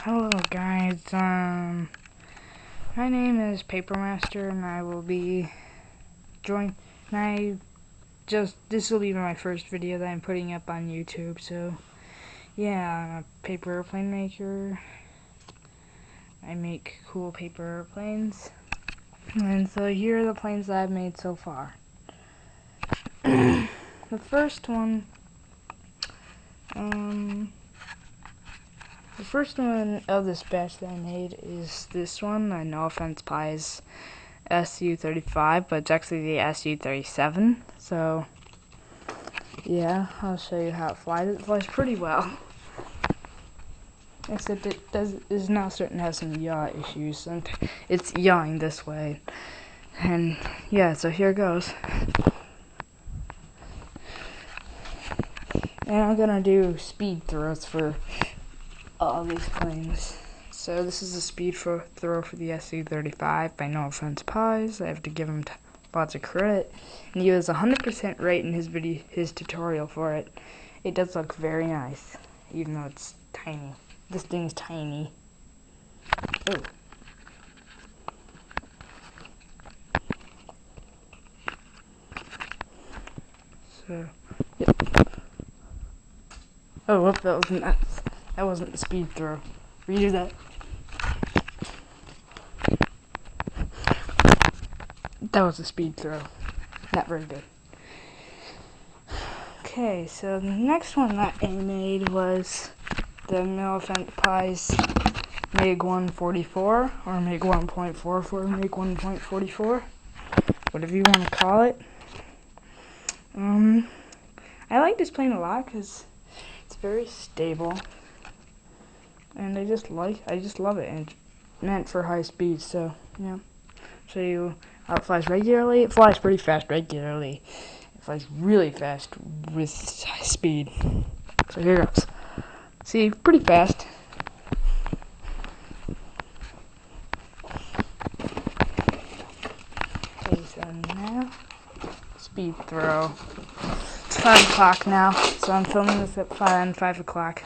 Hello guys, my name is Papermaster and I will be this will be my first video that I'm putting up on YouTube, so yeah, I'm a paper airplane maker. I make cool paper airplanes, and so here are the planes that I've made so far. The first one, the first one of this batch that I made is this one, No Offense Pies SU-35, but it's actually the SU-37, so yeah, I'll show you how it flies. It flies pretty well, except it is now starting to have some yaw issues, and it's yawing this way, and yeah, so here it goes. And I'm gonna do speed throws for all these planes. So this is a speed throw for the SU-35 by No Offense Pies. I have to give him lots of credit. And he was 100% right in his tutorial for it. It does look very nice, even though it's tiny. This thing's tiny. Oh. So, yep. Oh, whoop, that wasn't the speed throw. Redo that. That was a speed throw. Not very good. Okay, so the next one that I made was the No Offense Pies MiG-144, or MiG 1.44, MiG 1.44, whatever you want to call it. I like this plane a lot because it's very stable, and I just love it, and it's meant for high speed, so yeah. Show you how it flies regularly. It flies pretty fast regularly. It flies really fast with high speed. So here goes. See, pretty fast. Okay, so now, speed throw. It's 5 o'clock now, so I'm filming this at 5 o'clock.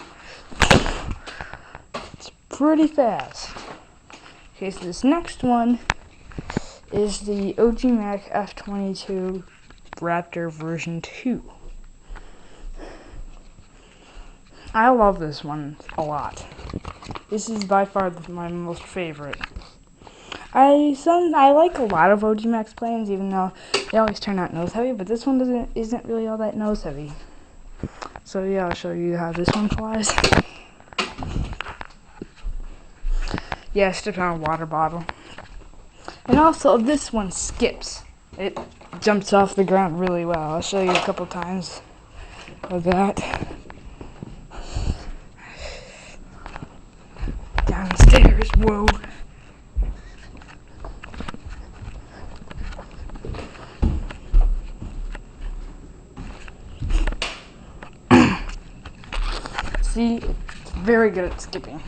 It's pretty fast. Okay, so this next one is the OG Mac F-22 Raptor version 2. I love this one a lot. This is by far my most favorite. I like a lot of OG Max planes, even though they always turn out nose heavy, but this one isn't really all that nose heavy. So yeah, I'll show you how this one flies. Yeah, I stepped on a water bottle. And also, this one skips. It jumps off the ground really well. I'll show you a couple times of that. Downstairs, whoa. See, it's very good at skipping.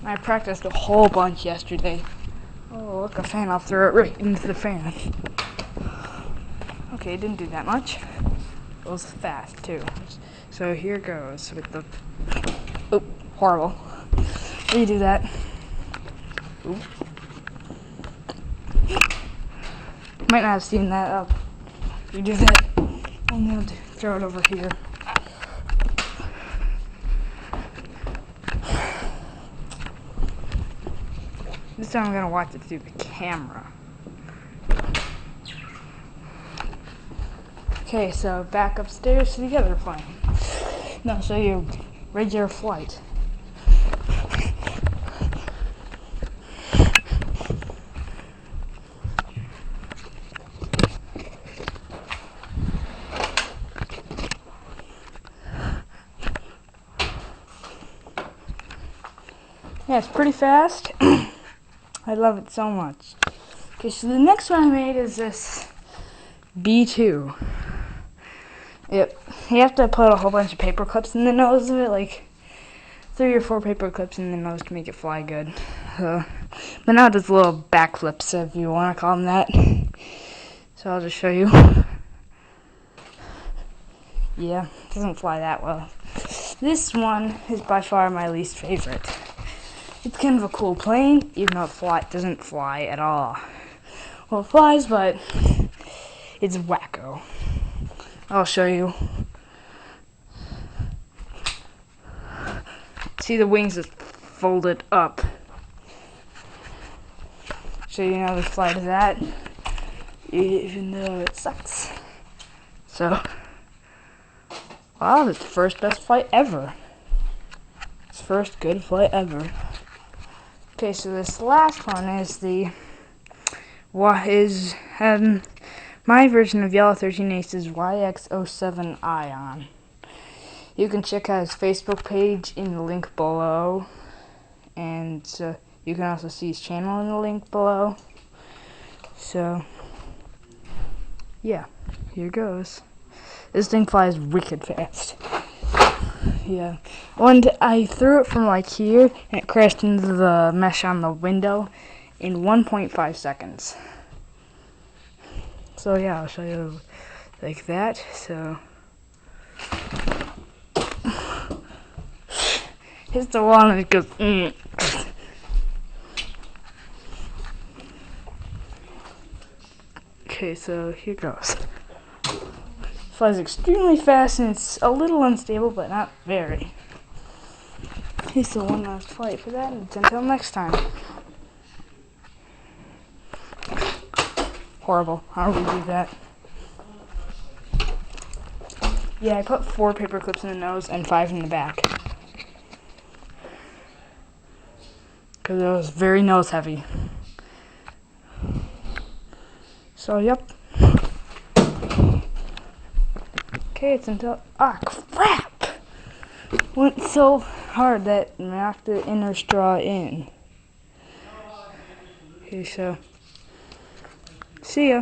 I practiced a whole bunch yesterday. Oh, look, a fan. I'll throw it right into the fan. Okay, it didn't do that much. It was fast, too. So here goes with the... Oh, horrible. Redo that. Ooh. Might not have seen that. I'll redo that. And then throw it over here. This time I'm going to watch it through the camera. Okay, so back upstairs to the other plane. Now I'll show you regular flight. Yeah, it's pretty fast. I love it so much. Okay, so the next one I made is this B2. Yep, you have to put a whole bunch of paper clips in the nose of it, like 3 or 4 paper clips in the nose to make it fly good. But now it does little backflips, if you want to call them that. So I'll just show you. Yeah, it doesn't fly that well. This one is by far my least favorite. It's kind of a cool plane, even though it doesn't fly at all. Well, it flies, but it's wacko. I'll show you. See, the wings is folded up. Show you how to fly to that, even though it sucks. So, wow, it's the first best flight ever. It's the first good flight ever. Okay, so this last one is my version of Yellow 13 Aces YX07 Ion. You can check out his Facebook page in the link below, and you can also see his channel in the link below. So, yeah, here goes. This thing flies wicked fast. Yeah, and I threw it from like here, and it crashed into the mesh on the window in 1.5 seconds. So yeah, I'll show you like that. So hits the wall and it goes. Okay, so here goes. Flies extremely fast and it's a little unstable, but not very. Okay, so one last flight for that, and it's until next time. Horrible. How do we do that? Yeah, I put 4 paper clips in the nose and 5 in the back. Because it was very nose heavy. So, yep. Okay, it's until... Ah, crap! Went so hard that knocked the inner straw in. Okay, so... See ya.